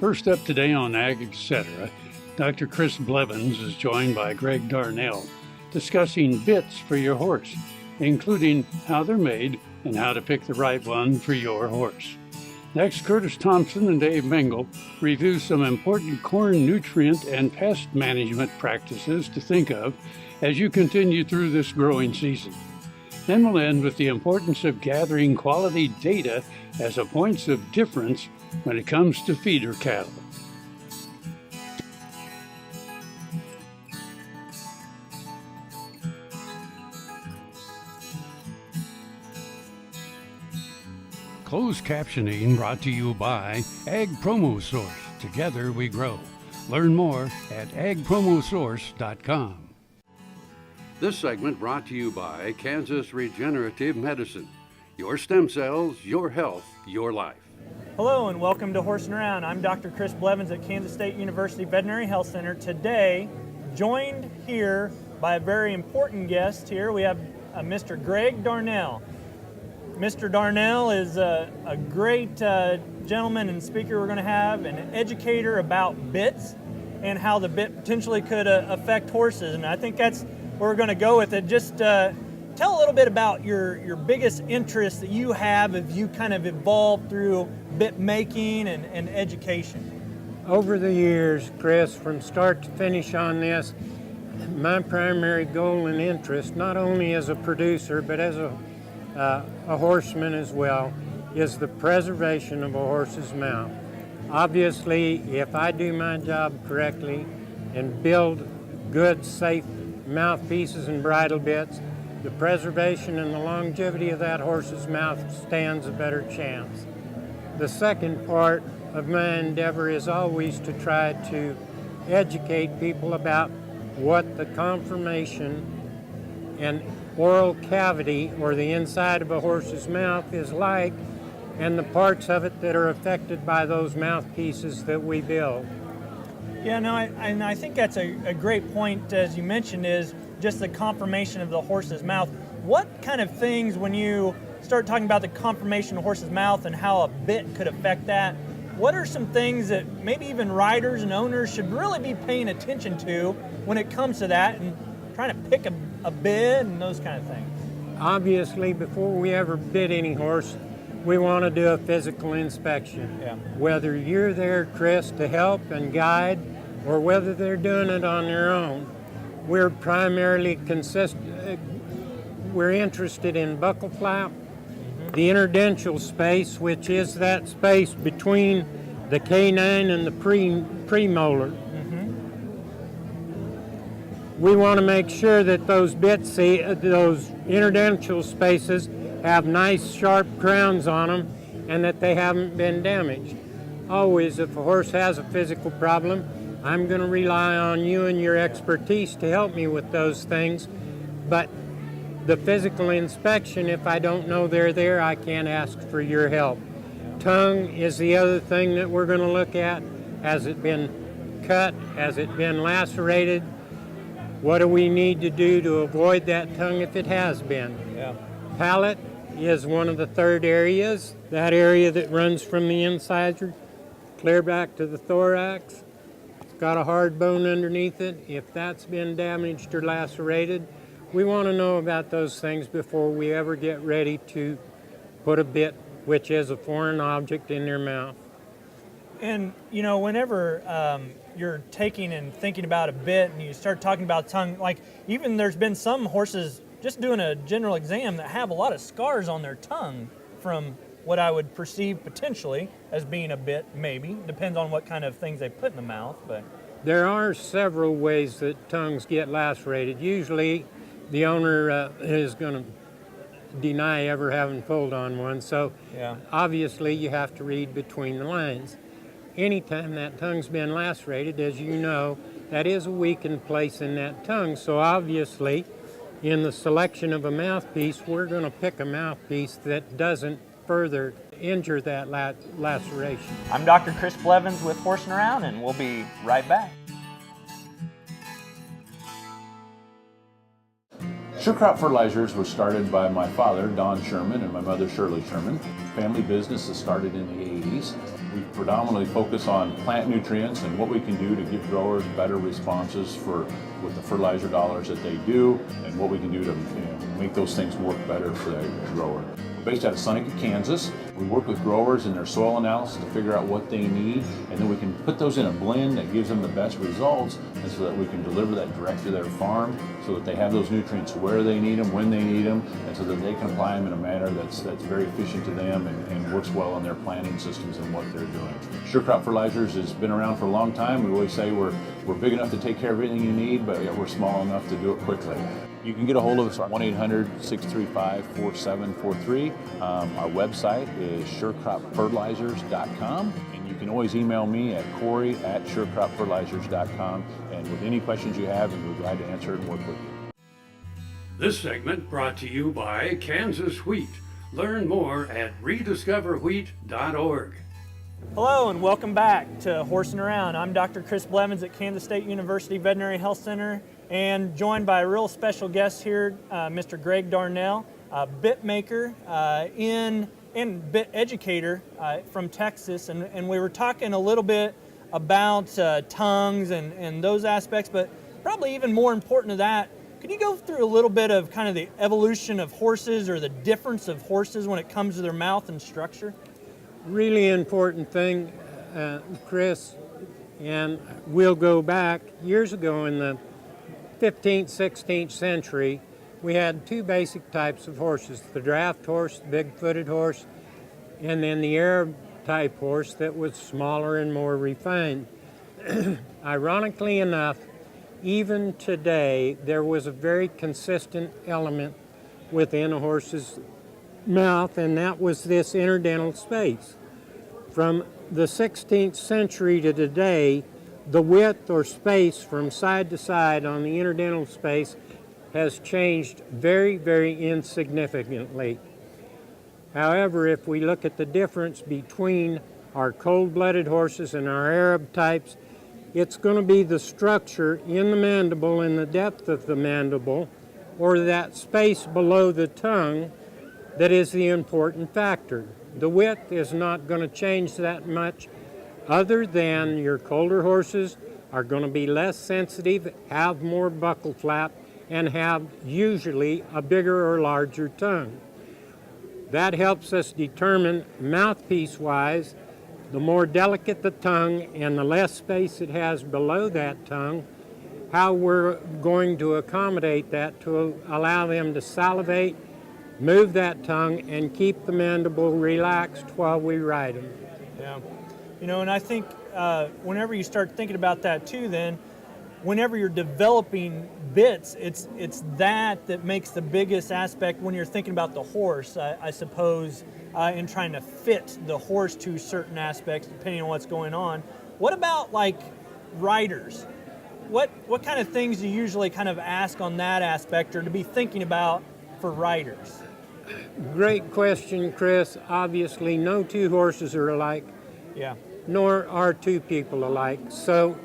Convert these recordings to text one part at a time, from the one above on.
First up today on AGetc, Dr. Chris Blevins is joined by Greg Darnell discussing bits for your horse, including how they're made and how to pick the right one for your horse. Next, Curtis Thompson and Dave Mengel review some important corn nutrient and pest management practices to think of as you continue through this growing season. Then we'll end with the importance of gathering quality data as a point of difference when it comes to feeder cattle. Closed captioning brought to you by Ag Promo Source. Together we grow. Learn more at agpromosource.com. This segment brought to you by Kansas Regenerative Medicine. Your stem cells, your health, your life. Hello and welcome to Horsing Around. I'm Dr. Chris Blevins at Kansas State University Veterinary Health Center. Today, joined here by a very important guest here, we have Mr. Greg Darnell. Mr. Darnell is a great gentleman and speaker we're going to have, an educator about bits and how the bit potentially could affect horses. And I think that's where we're going to go with it. Just tell a little bit about your biggest interest that you have as you kind of evolved through bit making and education. Over the years, Chris, from start to finish on this, my primary goal and interest, not only as a producer but as a horseman as well, is the preservation of a horse's mouth. Obviously, if I do my job correctly and build good, safe mouthpieces and bridle bits, the preservation and the longevity of that horse's mouth stands a better chance. The second part of my endeavor is always to try to educate people about what the conformation and oral cavity, or the inside of a horse's mouth, is like, and the parts of it that are affected by those mouthpieces that we build. Yeah, no, I think that's a great point, as you mentioned, is just the conformation of the horse's mouth. What kind of things, when you start talking about the conformation of the horse's mouth and how a bit could affect that, what are some things that maybe even riders and owners should really be paying attention to when it comes to that and trying to pick a bit and those kind of things? Obviously, before we ever bid any horse, we want to do a physical inspection. Yeah. Whether you're there, Chris, to help and guide, or whether they're doing it on their own, we're primarily we're interested in buccal flap, the interdential space, which is that space between the canine and the premolar. We want to make sure that those bits, those interdential spaces, have nice sharp crowns on them and that they haven't been damaged. Always, if a horse has a physical problem, I'm going to rely on you and your expertise to help me with those things. But the physical inspection, if I don't know they're there, I can't ask for your help. Tongue is the other thing that we're going to look at. Has it been cut? Has it been lacerated? What do we need to do to avoid that tongue if it has been? Yeah. Palate is one of the third areas, that area that runs from the incisor clear back to the thorax. It's got a hard bone underneath it. If that's been damaged or lacerated, we want to know about those things before we ever get ready to put a bit, which is a foreign object, in their mouth. And, you know, whenever you're taking and thinking about a bit and you start talking about tongue, like even there's been some horses just doing a general exam that have a lot of scars on their tongue from what I would perceive potentially as being a bit, maybe. Depends on what kind of things they put in the mouth. But there are several ways that tongues get lacerated. Usually the owner is going to deny ever having pulled on one, so yeah. Obviously you have to read between the lines. Anytime that tongue's been lacerated, as you know, that is a weakened place in that tongue, so obviously in the selection of a mouthpiece, we're going to pick a mouthpiece that doesn't further injure that laceration. I'm Dr. Chris Blevins with Horsing Around, and we'll be right back. Sure Crop Fertilizers was started by my father, Don Sherman, and my mother, Shirley Sherman. Family business that started in the 80s. We predominantly focus on plant nutrients and what we can do to give growers better responses with the fertilizer dollars that they do, and what we can do to make those things work better for the grower. We're based out of Seneca, Kansas. We work with growers in their soil analysis to figure out what they need, and then we can put those in a blend that gives them the best results, and so that we can deliver that direct to their farm so that they have those nutrients where they need them, when they need them, and so that they can apply them in a manner that's very efficient to them and works well on their planting systems and what they're doing. Sure Crop Fertilizers has been around for a long time. We always say we're big enough to take care of everything you need, but we're small enough to do it quickly. You can get a hold of us at 1-800-635-4743. Our website is surecropfertilizers.com, and you can always email me at Corey@surecropfertilizers.com, and with any questions you have, we'll be glad to answer it and work with you. This segment brought to you by Kansas Wheat. Learn more at rediscoverwheat.org. Hello and welcome back to Horsing Around. I'm Dr. Chris Blevins at Kansas State University Veterinary Health Center, and joined by a real special guest here, Mr. Greg Darnell, a bit maker and bit educator from Texas. And we were talking a little bit about tongues and those aspects, but probably even more important to that, could you go through a little bit of kind of the evolution of horses or the difference of horses when it comes to their mouth and structure? Really important thing, Chris, and we'll go back years ago in the 15th, 16th century. We had two basic types of horses, the draft horse, the big-footed horse, and then the Arab type horse that was smaller and more refined. Ironically enough, even today, there was a very consistent element within a horse's mouth, and that was this interdental space. From the 16th century to today, the width or space from side to side on the interdental space has changed very, very insignificantly. However, if we look at the difference between our cold-blooded horses and our Arab types, it's going to be the structure in the mandible and the depth of the mandible, or that space below the tongue, that is the important factor. The width is not going to change that much, other than your colder horses are going to be less sensitive, have more buccal flap, and have usually a bigger or larger tongue. That helps us determine mouthpiece-wise, the more delicate the tongue and the less space it has below that tongue, how we're going to accommodate that to allow them to salivate, move that tongue, and keep the mandible relaxed while we ride them. Yeah. You know, and I think whenever you start thinking about that too, then whenever you're developing bits, it's that makes the biggest aspect when you're thinking about the horse, I suppose, in trying to fit the horse to certain aspects depending on what's going on. What about like riders? What kind of things do you usually kind of ask on that aspect or to be thinking about for riders? Great question, Chris. Obviously, no two horses are alike. Yeah. Nor are two people alike. So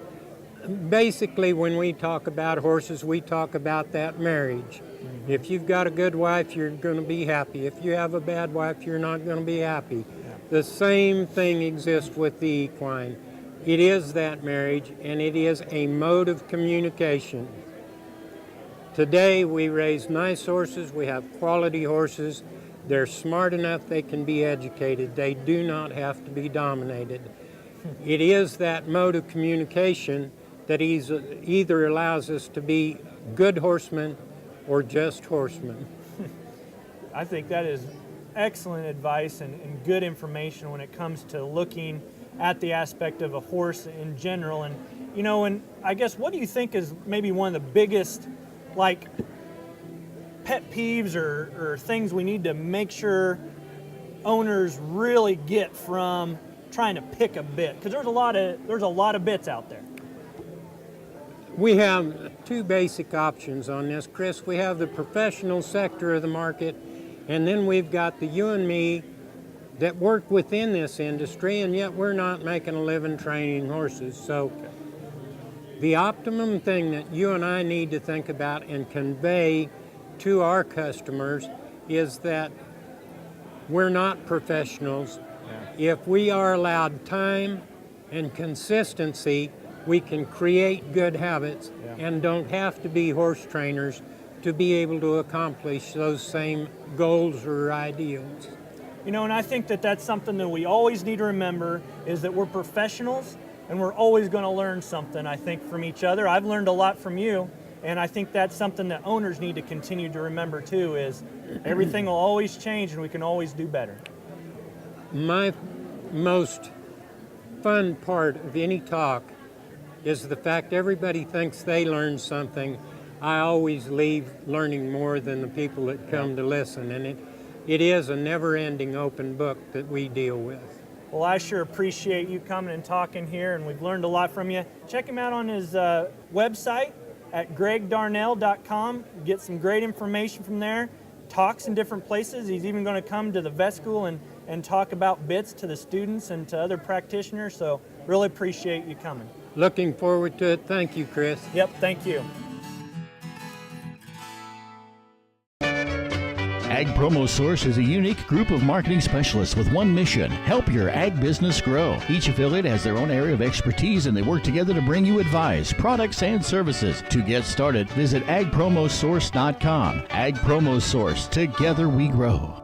basically, when we talk about horses, we talk about that marriage. Mm-hmm. If you've got a good wife, you're going to be happy. If you have a bad wife, you're not going to be happy. Yeah. The same thing exists with the equine. It is that marriage, and it is a mode of communication. Today, we raise nice horses. We have quality horses. They're smart enough they can be educated. They do not have to be dominated. It is that mode of communication that either allows us to be good horsemen or just horsemen. I think that is excellent advice and good information when it comes to looking at the aspect of a horse in general. And, you know, and I guess what do you think is maybe one of the biggest, like, pet peeves or things we need to make sure owners really get from trying to pick a bit? Because there's a lot of bits out there. We have two basic options on this, Chris. We have the professional sector of the market, and then we've got the you and me that work within this industry, and yet we're not making a living training horses. So the optimum thing that you and I need to think about and convey to our customers is that we're not professionals. If we are allowed time and consistency, we can create good habits and don't have to be horse trainers to be able to accomplish those same goals or ideals. You know, and I think that that's something that we always need to remember, is that we're professionals and we're always going to learn something, I think, from each other. I've learned a lot from you, and I think that's something that owners need to continue to remember too, is everything will always change and we can always do better. My most fun part of any talk is the fact everybody thinks they learned something. I always leave learning more than the people that come to listen, and it is a never-ending open book that we deal with. Well, I sure appreciate you coming and talking here, and we've learned a lot from you. Check him out on his website at gregdarnell.com. Get some great information from there. Talks in different places. He's even going to come to the vet school and talk about bits to the students and to other practitioners, so really appreciate you coming. Looking forward to it. Thank you, Chris. Yep, thank you. Ag Promo Source is a unique group of marketing specialists with one mission: help your ag business grow. Each affiliate has their own area of expertise, and they work together to bring you advice, products, and services. To get started, visit agpromosource.com. Ag Promo Source. Together we grow.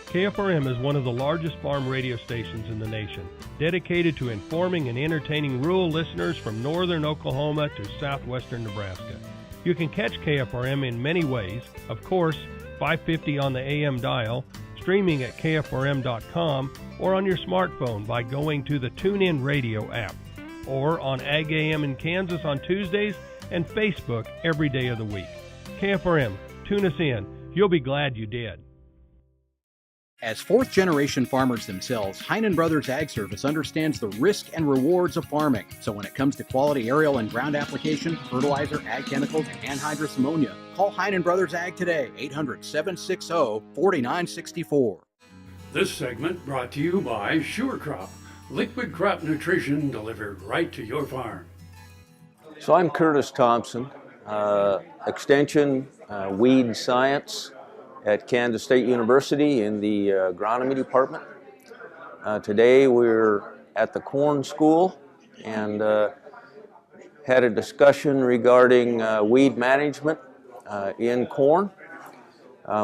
KFRM is one of the largest farm radio stations in the nation, dedicated to informing and entertaining rural listeners from northern Oklahoma to southwestern Nebraska. You can catch KFRM in many ways. Of course, 550 on the AM dial, streaming at kfrm.com, or on your smartphone by going to the TuneIn Radio app, or on Ag AM in Kansas on Tuesdays and Facebook every day of the week. KFRM, tune us in. You'll be glad you did. As fourth-generation farmers themselves, Heinen Brothers Ag Service understands the risk and rewards of farming. So when it comes to quality aerial and ground application, fertilizer, ag chemicals, and anhydrous ammonia, call Heinen Brothers Ag today, 800-760-4964. This segment brought to you by SureCrop, liquid crop nutrition delivered right to your farm. So I'm Curtis Thompson, Extension Weed Science at Kansas State University in the agronomy department. Today we're at the corn school and had a discussion regarding weed management in corn.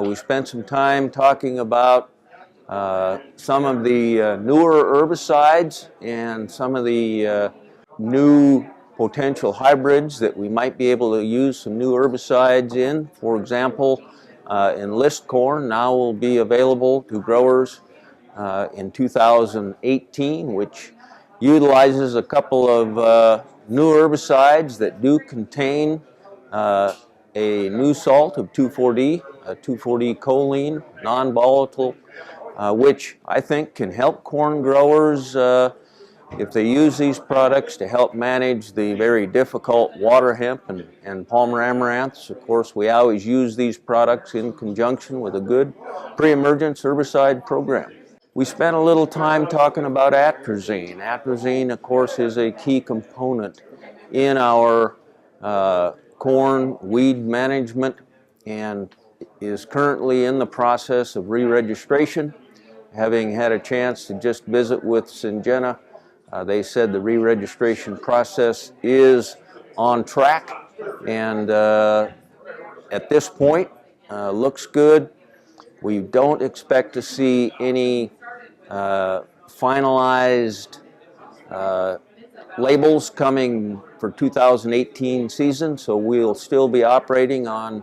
We spent some time talking about some of the newer herbicides and some of the new potential hybrids that we might be able to use some new herbicides in. For example, enlist corn now will be available to growers in 2018, which utilizes a couple of new herbicides that do contain a new salt of 2,4-D, 2,4-D choline, non-volatile, which I think can help corn growers if they use these products to help manage the very difficult water hemp and palmer amaranths. Of course, we always use these products in conjunction with a good pre-emergence herbicide program. We spent a little time talking about atrazine. Atrazine, of course, is a key component in our corn weed management and is currently in the process of re-registration. Having had a chance to just visit with Syngenta, they said the re-registration process is on track, and at this point looks good. We don't expect to see any finalized labels coming for 2018 season, so we'll still be operating on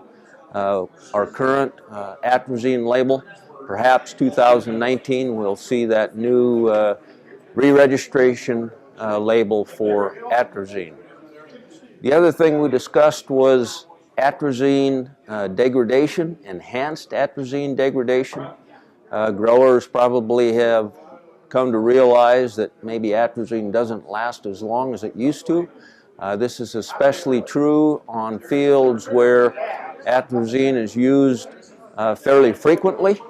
our current atrazine label. Perhaps 2019 we'll see that new re-registration label for atrazine. The other thing we discussed was atrazine degradation, enhanced atrazine degradation. Growers probably have come to realize that maybe atrazine doesn't last as long as it used to. This is especially true on fields where atrazine is used fairly frequently.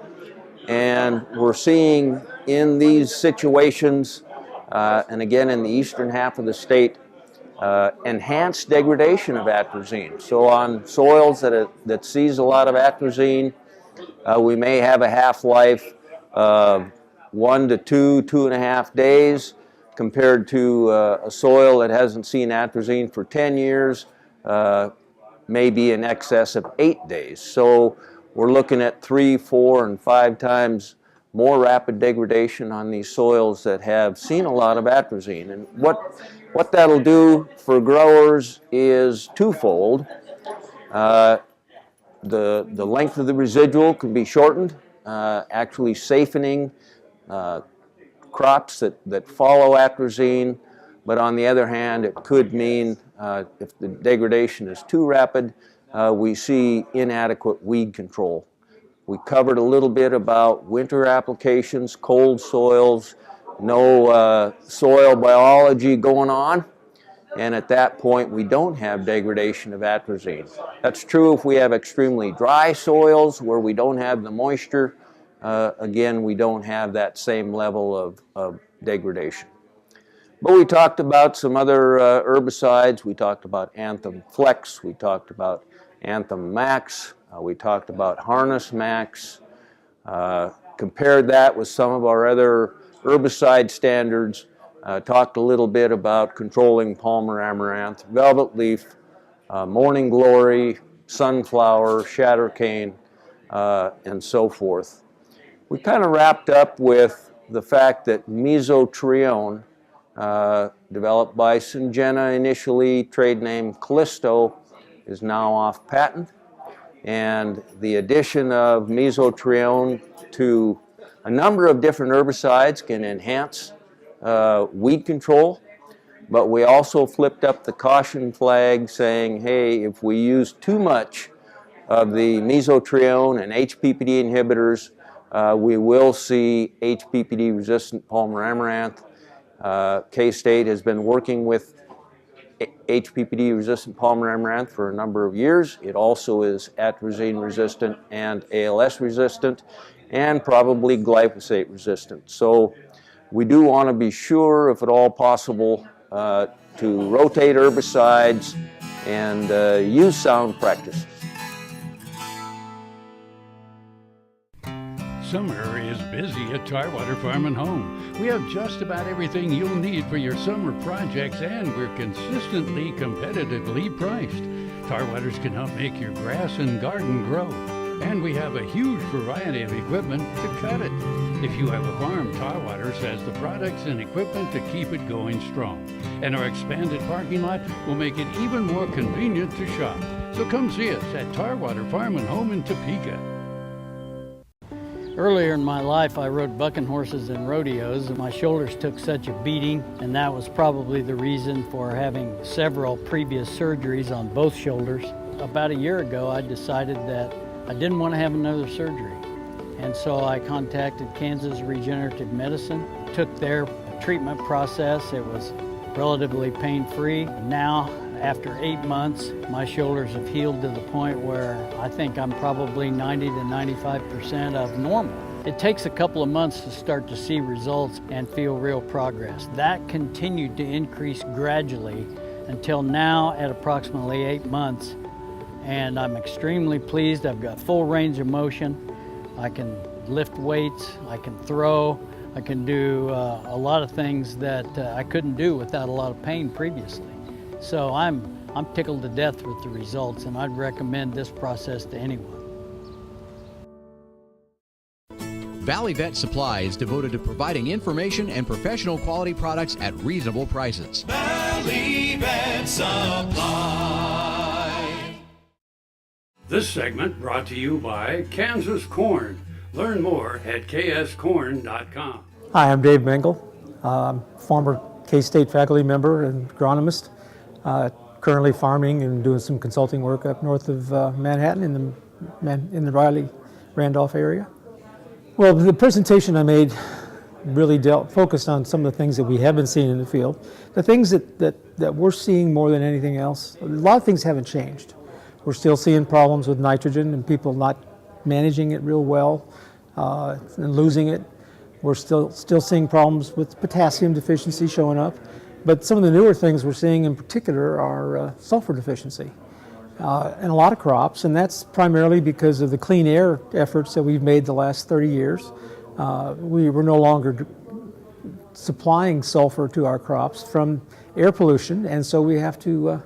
And we're seeing in these situations, and again in the eastern half of the state, enhanced degradation of atrazine. So on soils that sees a lot of atrazine, we may have a half-life of 1 to 2.5 days, compared to a soil that hasn't seen atrazine for 10 years, maybe in excess of 8 days. So we're looking at 3, 4, and 5 times more rapid degradation on these soils that have seen a lot of atrazine. And what that'll do for growers is twofold. The length of the residual can be shortened, actually safening crops that follow atrazine, but on the other hand, it could mean if the degradation is too rapid, we see inadequate weed control. We covered a little bit about winter applications, cold soils, no soil biology going on, and at that point we don't have degradation of atrazine. That's true if we have extremely dry soils where we don't have the moisture. Again, we don't have that same level of degradation. But we talked about some other herbicides. We talked about Anthem Flex. We talked about Anthem Max. We talked about Harness Max. Compared that with some of our other herbicide standards. Talked a little bit about controlling Palmer amaranth, velvet leaf, morning glory, sunflower, shattercane, and so forth. We kind of wrapped up with the fact that mesotrione, developed by Syngenta initially, trade name Callisto, is now off patent. And the addition of mesotrione to a number of different herbicides can enhance weed control. But we also flipped up the caution flag saying, hey, if we use too much of the mesotrione and HPPD inhibitors, we will see HPPD-resistant Palmer amaranth. K-State has been working with HPPD-resistant Palmer amaranth for a number of years. It also is atrazine-resistant and ALS-resistant, and probably glyphosate-resistant. So we do want to be sure, if at all possible, to rotate herbicides and use sound practices. Summer is busy at Tarwater Farm and Home. We have just about everything you'll need for your summer projects, and we're consistently competitively priced. Tarwaters can help make your grass and garden grow, and we have a huge variety of equipment to cut it. If you have a farm, Tarwaters has the products and equipment to keep it going strong. And our expanded parking lot will make it even more convenient to shop. So come see us at Tarwater Farm and Home in Topeka. Earlier in my life, I rode bucking horses in rodeos, and my shoulders took such a beating, and that was probably the reason for having several previous surgeries on both shoulders. About a year ago, I decided that I didn't want to have another surgery, and so I contacted Kansas Regenerative Medicine, took their treatment process. It was relatively pain-free. Now, after 8 months, my shoulders have healed to the point where I think I'm probably 90 to 95% of normal. It takes a couple of months to start to see results and feel real progress. That continued to increase gradually until now at approximately 8 months. And I'm extremely pleased. I've got full range of motion. I can lift weights, I can throw, I can do a lot of things that I couldn't do without a lot of pain previously. So I'm tickled to death with the results, and I'd recommend this process to anyone. Valley Vet Supply is devoted to providing information and professional quality products at reasonable prices. Valley Vet Supply. This segment brought to you by Kansas Corn. Learn more at kscorn.com. Hi, I'm Dave Mengel. I'm former K-State faculty member and agronomist. Currently farming and doing some consulting work up north of Manhattan in the Raleigh-Randolph area. Well, the presentation I made really focused on some of the things that we have been seeing in the field. The things that we're seeing more than anything else, a lot of things haven't changed. We're still seeing problems with nitrogen and people not managing it real well and losing it. We're still seeing problems with potassium deficiency showing up. But some of the newer things we're seeing in particular are sulfur deficiency in a lot of crops, and that's primarily because of the clean air efforts that we've made the last 30 years. We were no longer supplying sulfur to our crops from air pollution, and so we have to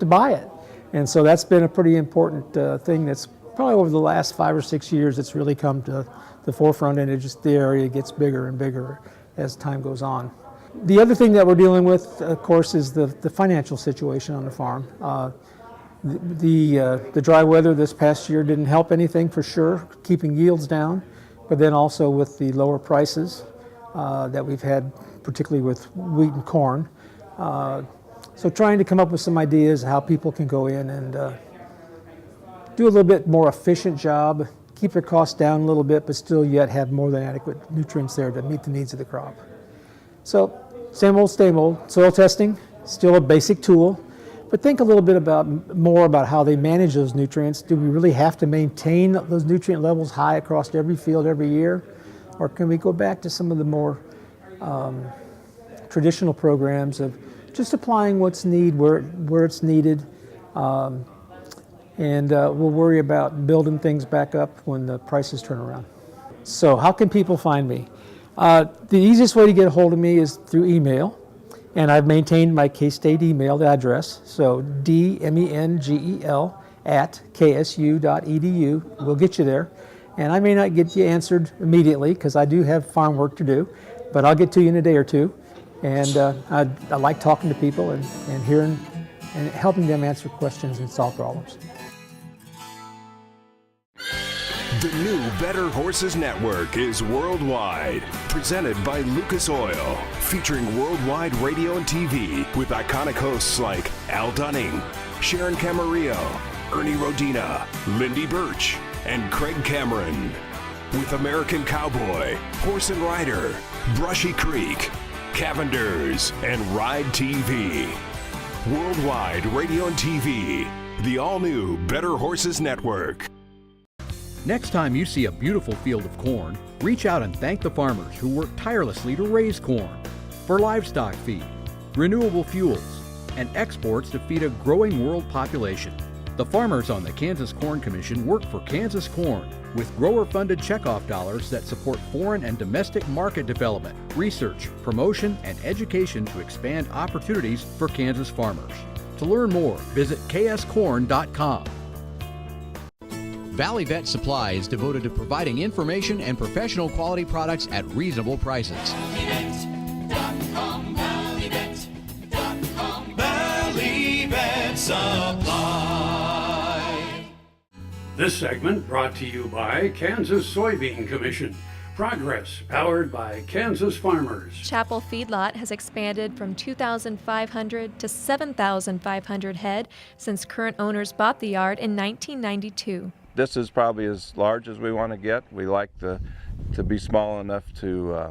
buy it. And so that's been a pretty important thing that's probably over the last 5 or 6 years it's really come to the forefront, and the area gets bigger and bigger as time goes on. The other thing that we're dealing with, of course, is the financial situation on the farm. The dry weather this past year didn't help anything for sure, keeping yields down, but then also with the lower prices that we've had, particularly with wheat and corn. So trying to come up with some ideas how people can go in and do a little bit more efficient job, keep their costs down a little bit, but still yet have more than adequate nutrients there to meet the needs of the crop. So same old, soil testing, still a basic tool, but think a little bit more about how they manage those nutrients. Do we really have to maintain those nutrient levels high across every field every year? Or can we go back to some of the more traditional programs of just applying what's needed where it's needed, and we'll worry about building things back up when the prices turn around. So how can people find me? The easiest way to get a hold of me is through email, and I've maintained my K-State email address, so dmengel@ksu.edu. We'll get you there. And I may not get you answered immediately because I do have farm work to do, but I'll get to you in a day or two. And I like talking to people and hearing and helping them answer questions and solve problems. The new Better Horses Network is worldwide. Presented by Lucas Oil. Featuring worldwide radio and TV with iconic hosts like Al Dunning, Sharon Camarillo, Ernie Rodina, Lindy Birch, and Craig Cameron. With American Cowboy, Horse and Rider, Brushy Creek, Cavenders, and Ride TV. Worldwide radio and TV. The all-new Better Horses Network. Next time you see a beautiful field of corn, reach out and thank the farmers who work tirelessly to raise corn for livestock feed, renewable fuels, and exports to feed a growing world population. The farmers on the Kansas Corn Commission work for Kansas Corn with grower-funded checkoff dollars that support foreign and domestic market development, research, promotion, and education to expand opportunities for Kansas farmers. To learn more, visit kscorn.com. Valley Vet Supply is devoted to providing information and professional quality products at reasonable prices. ValleyVet.com, ValleyVet.com, Valley Vet Supply. This segment brought to you by Kansas Soybean Commission. Progress powered by Kansas farmers. Chapel Feedlot has expanded from 2,500 to 7,500 head since current owners bought the yard in 1992. This is probably as large as we want to get. We like to be small enough to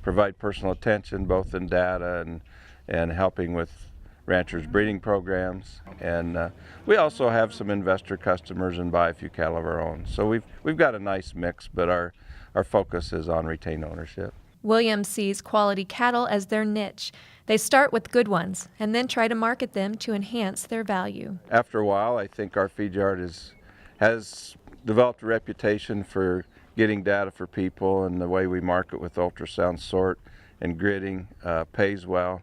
provide personal attention both in data and helping with ranchers' breeding programs. And we also have some investor customers and buy a few cattle of our own. So we've got a nice mix, but our focus is on retained ownership. Williams sees quality cattle as their niche. They start with good ones and then try to market them to enhance their value. After a while, I think our feed yard has developed a reputation for getting data for people, and the way we market with ultrasound sort and gridding pays well,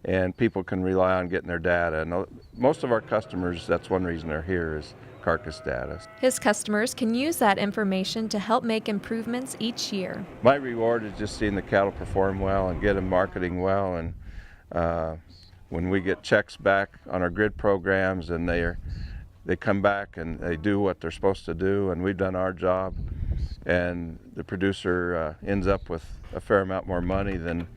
and people can rely on getting their data. And most of our customers, that's one reason they're here, is carcass data. His customers can use that information to help make improvements each year. My reward is just seeing the cattle perform well and get them marketing well, and when we get checks back on our grid programs and they come back and they do what they're supposed to do, and we've done our job, and the producer ends up with a fair amount more money than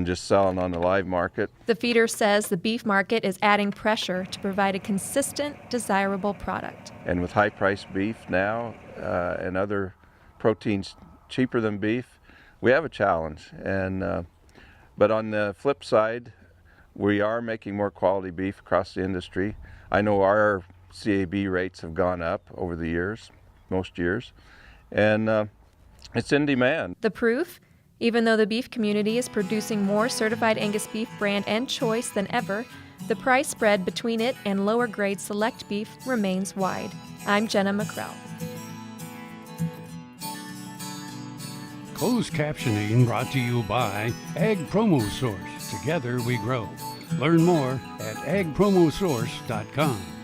just selling on the live market. The feeder says the beef market is adding pressure to provide a consistent, desirable product. And with high-priced beef now and other proteins cheaper than beef, we have a challenge. And but on the flip side, we are making more quality beef across the industry. I know our CAB rates have gone up over the years, most years, and it's in demand. The proof? Even though the beef community is producing more certified Angus beef brand and choice than ever, the price spread between it and lower grade select beef remains wide. I'm Jenna McCrell. Closed captioning brought to you by Ag Promo Source. Together we grow. Learn more at agpromosource.com.